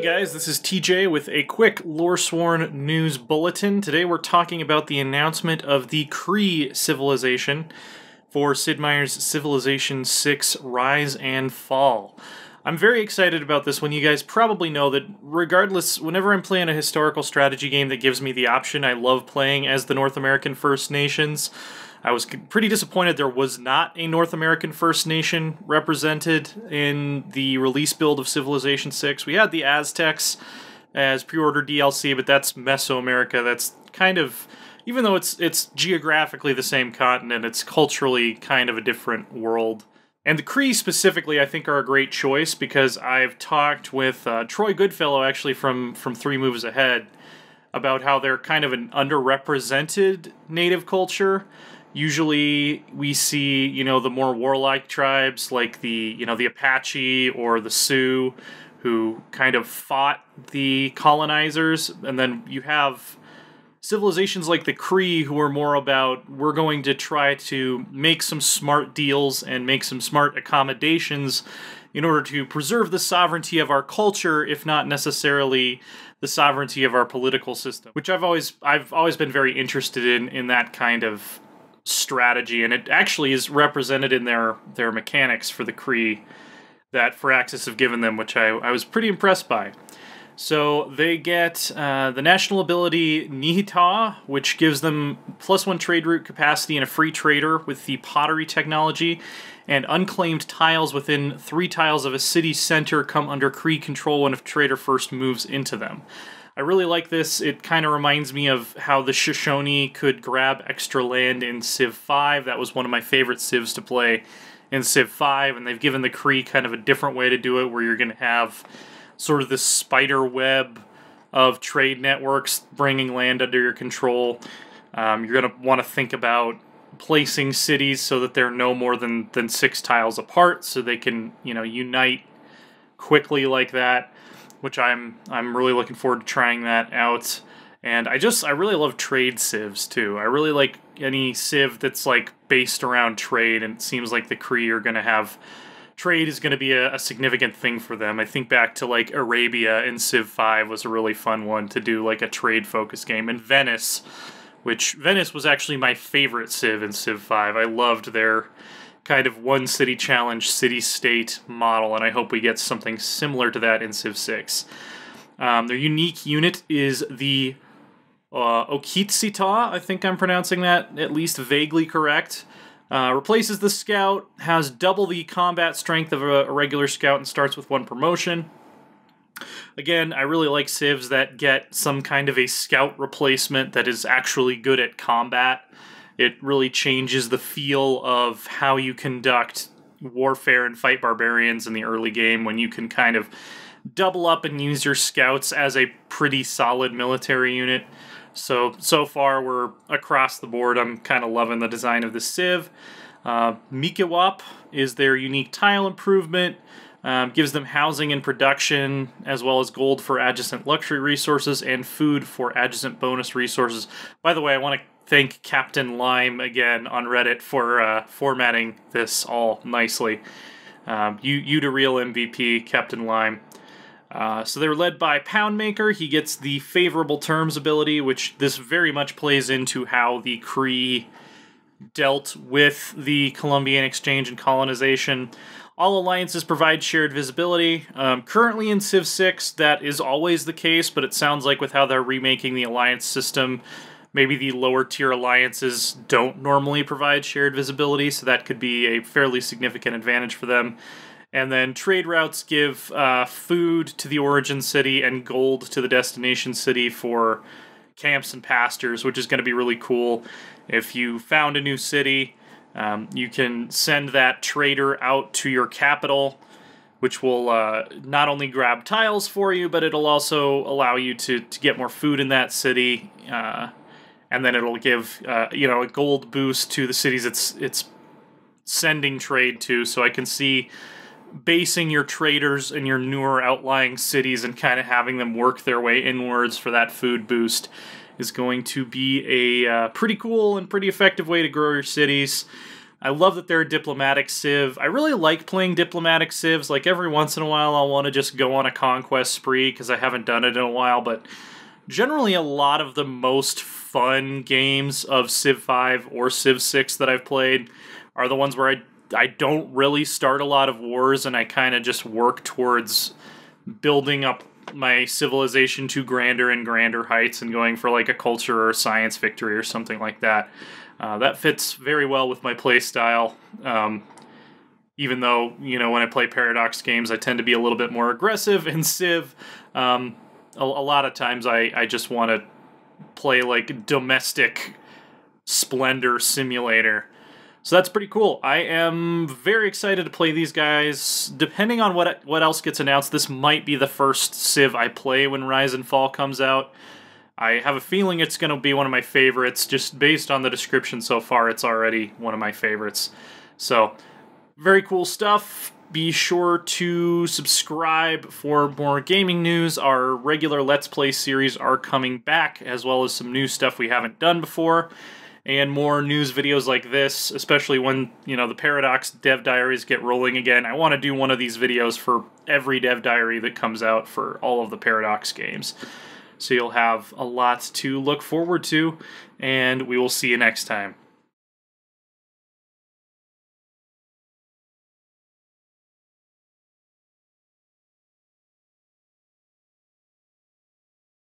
guys, this is TJ with a quick Loresworn news bulletin. Today we're talking about the announcement of the Cree civilization for Sid Meier's Civilization VI Rise and Fall. I'm very excited about this one. You guys probably know that regardless, whenever I'm playing a historical strategy game that gives me the option, I love playing as the North American First Nations. I was pretty disappointed there was not a North American First Nation represented in the release build of Civilization VI. We had the Aztecs as pre-order DLC, but that's Mesoamerica. That's kind of, even though it's geographically the same continent, it's culturally kind of a different world. And the Cree specifically, I think, are a great choice because I've talked with Troy Goodfellow, actually from 3 Moves Ahead, about how they're kind of an underrepresented native culture. Usually we see, the more warlike tribes like the Apache or the Sioux who kind of fought the colonizers, and then you have civilizations like the Cree who are more about, we're going to try to make some smart deals and make some smart accommodations in order to preserve the sovereignty of our culture, if not necessarily the sovereignty of our political system, which I've always been very interested in that kind of strategy, and it actually is represented in their mechanics for the Cree that Firaxis have given them, which I was pretty impressed by. So they get the national ability Nihita, which gives them +1 trade route capacity and a free trader with the pottery technology, and unclaimed tiles within 3 tiles of a city center come under Cree control when a trader first moves into them. I really like this. It kind of reminds me of how the Shoshone could grab extra land in Civ 5. That was one of my favorite civs to play in Civ 5, and they've given the Cree kind of a different way to do it, where you're going to have sort of this spider web of trade networks bringing land under your control. You're going to want to think about placing cities so that they're no more than 6 tiles apart, so they can, unite quickly like that, which I'm really looking forward to trying that out. And I really love trade civs too. I really like any civ that's like based around trade, and it seems like the Cree are going to have trade is going to be a significant thing for them. I think back to like Arabia in Civ 5 was a really fun one to do, like a trade focused game. And Venice was actually my favorite civ in Civ 5. I loved their kind of one city challenge, city-state model, and I hope we get something similar to that in Civ 6. Their unique unit is the Okitsita, I think I'm pronouncing that at least vaguely correct. Replaces the scout, has double the combat strength of a regular scout, and starts with 1 promotion. Again, I really like civs that get some kind of a scout replacement that is actually good at combat. It really changes the feel of how you conduct warfare and fight barbarians in the early game, when you can kind of double up and use your scouts as a pretty solid military unit. So far we're across the board. I'm kind of loving the design of the civ. Mikiwap is their unique tile improvement. Gives them housing and production, as well as gold for adjacent luxury resources and food for adjacent bonus resources. By the way, I want to thank Captain Lime again on Reddit for formatting this all nicely. You to real MVP, Captain Lime. So they're led by Poundmaker. He gets the Favorable Terms ability, which this very much plays into how the Cree dealt with the Columbian exchange and colonization. All alliances provide shared visibility. Currently in Civ 6, that is always the case, but it sounds like with how they're remaking the alliance system, maybe the lower tier alliances don't normally provide shared visibility, so that could be a fairly significant advantage for them. And then trade routes give food to the origin city and gold to the destination city for camps and pastures, which is going to be really cool. If you found a new city, you can send that trader out to your capital, which will not only grab tiles for you, but it'll also allow you to get more food in that city. And then it'll give a gold boost to the cities it's sending trade to. So I can see basing your traders in your newer outlying cities and kind of having them work their way inwards for that food boost is going to be a pretty cool and pretty effective way to grow your cities. I love that they're a diplomatic civ. I really like playing diplomatic civs. Like, every once in a while I'll want to just go on a conquest spree because I haven't done it in a while, but generally a lot of the most fun games of Civ 5 or Civ 6 that I've played are the ones where I don't really start a lot of wars, and I kind of just work towards building up my civilization to grander and grander heights and going for like a culture or science victory or something like that. That fits very well with my play style. Even though, you know, when I play Paradox games, I tend to be a little bit more aggressive in Civ. A lot of times I just want to play like domestic splendor simulator. So that's pretty cool. I am very excited to play these guys. Depending on what else gets announced, this might be the first Civ I play when Rise and Fall comes out. I have a feeling it's going to be one of my favorites. Just based on the description so far, it's already one of my favorites. So, very cool stuff. Be sure to subscribe for more gaming news. Our regular Let's Play series are coming back, as well as some new stuff we haven't done before. And more news videos like this, especially when, you know, the Paradox dev diaries get rolling again. I want to do one of these videos for every dev diary that comes out for all of the Paradox games. So you'll have a lot to look forward to, and we will see you next time.